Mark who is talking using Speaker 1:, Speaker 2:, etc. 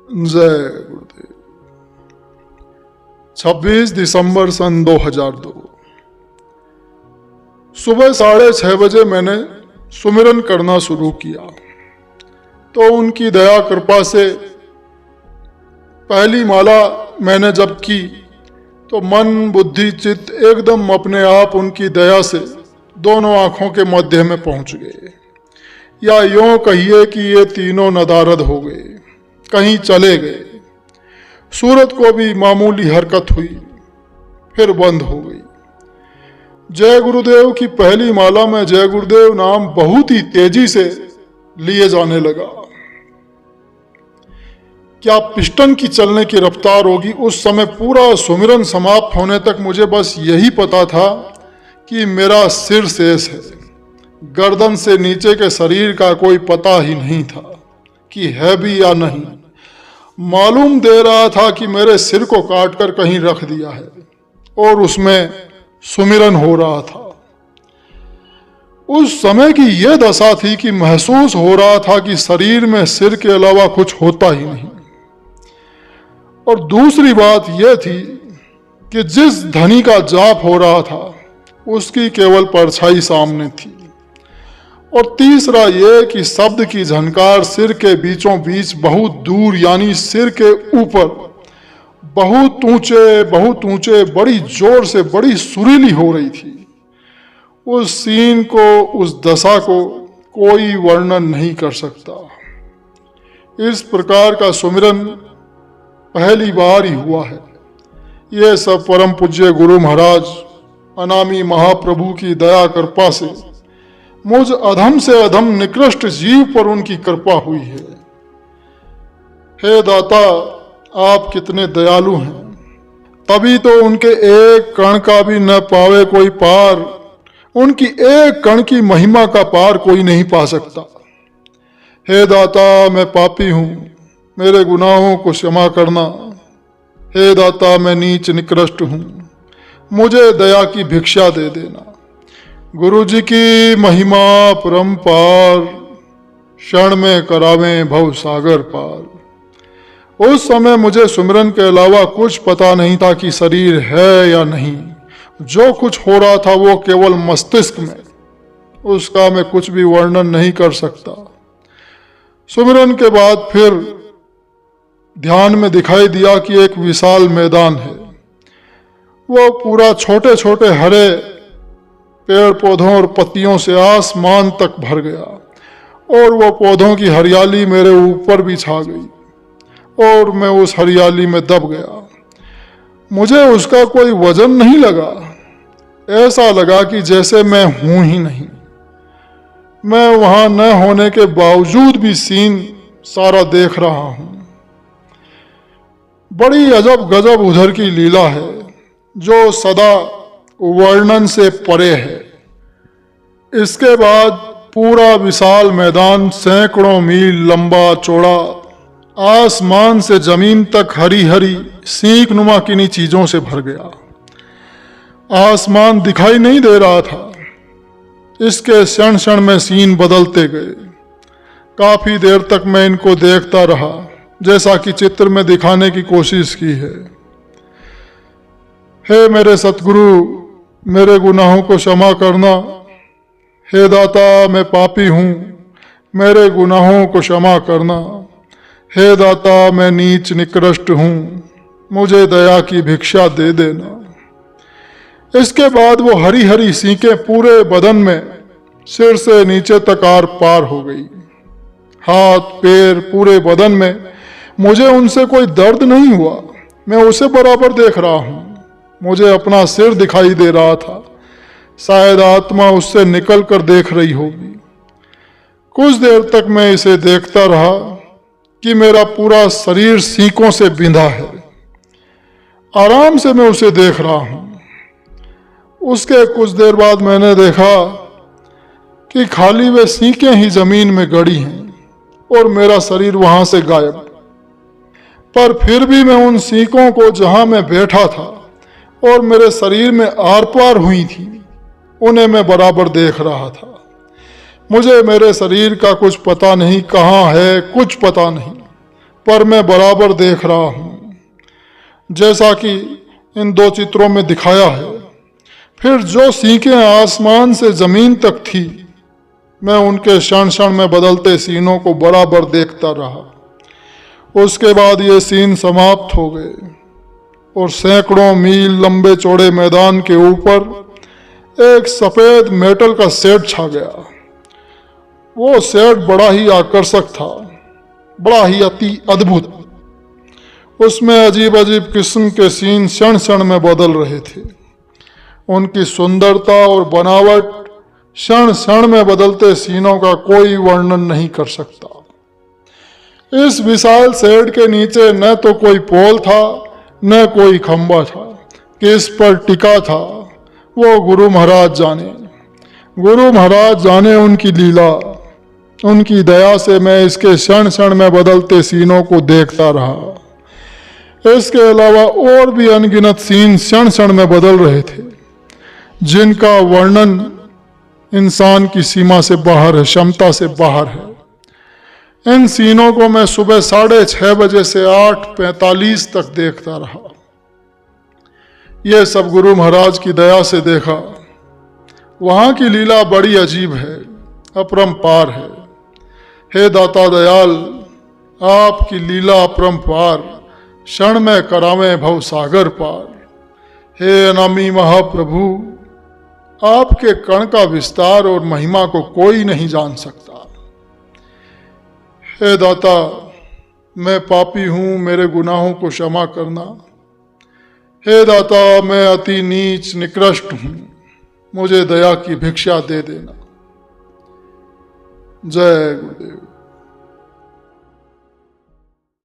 Speaker 1: जय गुरुदेव। 26 दिसंबर सन 2002 सुबह 6:30 बजे मैंने सुमिरन करना शुरू किया तो उनकी दया कृपा से पहली माला मैंने जब की तो मन बुद्धि चित्त एकदम अपने आप उनकी दया से दोनों आंखों के मध्य में पहुंच गए, या यूं कहिए कि ये तीनों नदारद हो गए, कहीं चले गए। सूरत को भी मामूली हरकत हुई, फिर बंद हो गई। जय गुरुदेव की पहली माला में जय गुरुदेव नाम बहुत ही तेजी से लिए जाने लगा। क्या पिस्टन की चलने की रफ्तार होगी। उस समय पूरा सुमिरन समाप्त होने तक मुझे बस यही पता था कि मेरा सिर शेष है, गर्दन से नीचे के शरीर का कोई पता ही नहीं था कि है भी या नहीं। मालूम दे रहा था कि मेरे सिर को काटकर कहीं रख दिया है और उसमें सुमिरन हो रहा था। उस समय की यह दशा थी कि महसूस हो रहा था कि शरीर में सिर के अलावा कुछ होता ही नहीं। और दूसरी बात यह थी कि जिस धनी का जाप हो रहा था उसकी केवल परछाई सामने थी। और तीसरा यह कि शब्द की झनकार सिर के बीचों बीच बहुत दूर, यानी सिर के ऊपर बहुत ऊंचे बड़ी जोर से बड़ी सुरीली हो रही थी। उस सीन को, उस दशा को कोई वर्णन नहीं कर सकता। इस प्रकार का सुमिरन पहली बार ही हुआ है। यह सब परम पूज्य गुरु महाराज अनामी महाप्रभु की दया कृपा से मुझ अधम से अधम निकृष्ट जीव पर उनकी कृपा हुई है। हे दाता, आप कितने दयालु हैं। तभी तो उनके एक कण का भी न पावे कोई पार, उनकी एक कण की महिमा का पार कोई नहीं पा सकता। हे दाता, मैं पापी हूं, मेरे गुनाहों को क्षमा करना। हे दाता, मैं नीच निकृष्ट हूं, मुझे दया की भिक्षा दे देना। गुरु जी की महिमा परम्पार, क्षण में करावें भव सागर पार। उस समय मुझे सुमिरन के अलावा कुछ पता नहीं था कि शरीर है या नहीं। जो कुछ हो रहा था वो केवल मस्तिष्क में, उसका मैं कुछ भी वर्णन नहीं कर सकता। सुमिरन के बाद फिर ध्यान में दिखाई दिया कि एक विशाल मैदान है। वो पूरा छोटे छोटे हरे पेड़ पौधों और पत्तियों से आसमान तक भर गया और वो पौधों की हरियाली मेरे ऊपर भी छा गई और मैं उस हरियाली में दब गया। मुझे उसका कोई वजन नहीं लगा। ऐसा लगा कि जैसे मैं हूं ही नहीं। मैं वहां न होने के बावजूद भी सीन सारा देख रहा हूं। बड़ी अजब गजब उधर की लीला है जो सदा वर्णन से परे है। इसके बाद पूरा विशाल मैदान सैकड़ों मील लंबा चौड़ा, आसमान से जमीन तक हरी हरी सीख नुमा किन्हीं चीजों से भर गया। आसमान दिखाई नहीं दे रहा था। इसके क्षण क्षण में सीन बदलते गए। काफी देर तक मैं इनको देखता रहा, जैसा कि चित्र में दिखाने की कोशिश की है। हे मेरे सतगुरु, मेरे गुनाहों को क्षमा करना। हे दाता, मैं पापी हूं, मेरे गुनाहों को क्षमा करना। हे दाता, मैं नीच निकृष्ट हूं, मुझे दया की भिक्षा दे देना। इसके बाद वो हरी हरी सीकें पूरे बदन में सिर से नीचे तक आर पार हो गई। हाथ पैर पूरे बदन में। मुझे उनसे कोई दर्द नहीं हुआ। मैं उसे बराबर देख रहा हूं। मुझे अपना सिर दिखाई दे रहा था। शायद आत्मा उससे निकल कर देख रही होगी। कुछ देर तक मैं इसे देखता रहा कि मेरा पूरा शरीर सीकों से बिंधा है। आराम से मैं उसे देख रहा हूं। उसके कुछ देर बाद मैंने देखा कि खाली वे सीकें ही जमीन में गड़ी हैं और मेरा शरीर वहां से गायब। पर फिर भी मैं उन सीकों को जहां मैं बैठा था और मेरे शरीर में आर पार हुई थी, उन्हें मैं बराबर देख रहा था। मुझे मेरे शरीर का कुछ पता नहीं, कहाँ है कुछ पता नहीं, पर मैं बराबर देख रहा हूँ, जैसा कि इन दो चित्रों में दिखाया है। फिर जो सीखें आसमान से जमीन तक थी, मैं उनके क्षण क्षण में बदलते सीनों को बराबर देखता रहा। उसके बाद ये सीन समाप्त हो गए और सैकड़ों मील लंबे चौड़े मैदान के ऊपर एक सफेद मेटल का शेड छा गया। वो शेड बड़ा ही आकर्षक था, बड़ा ही अति अद्भुत। उसमें अजीब अजीब किस्म के सीन क्षण क्षण में बदल रहे थे। उनकी सुंदरता और बनावट क्षण क्षण में बदलते सीनों का कोई वर्णन नहीं कर सकता। इस विशाल शेड के नीचे न तो कोई पोल था, न कोई खंबा था। किस पर टिका था वो गुरु महाराज जाने। गुरु महाराज जाने उनकी लीला। उनकी दया से मैं इसके क्षण क्षण में बदलते सीनों को देखता रहा। इसके अलावा और भी अनगिनत सीन क्षण क्षण में बदल रहे थे, जिनका वर्णन इंसान की सीमा से बाहर है, क्षमता से बाहर है। इन सीनों को मैं सुबह 6:30 बजे से 8:45 तक देखता रहा। यह सब गुरु महाराज की दया से देखा। वहां की लीला बड़ी अजीब है, अपरंपार है। हे दाता दयाल, आपकी लीला अपरंपार, क्षण में करावे भव सागर पार। हे अनामी महाप्रभु, आपके कण का विस्तार और महिमा को कोई नहीं जान सकता। हे दाता, मैं पापी हूं, मेरे गुनाहों को क्षमा करना। हे दाता, मैं अति नीच निकृष्ट हूं, मुझे दया की भिक्षा दे देना। जय गुरुदेव।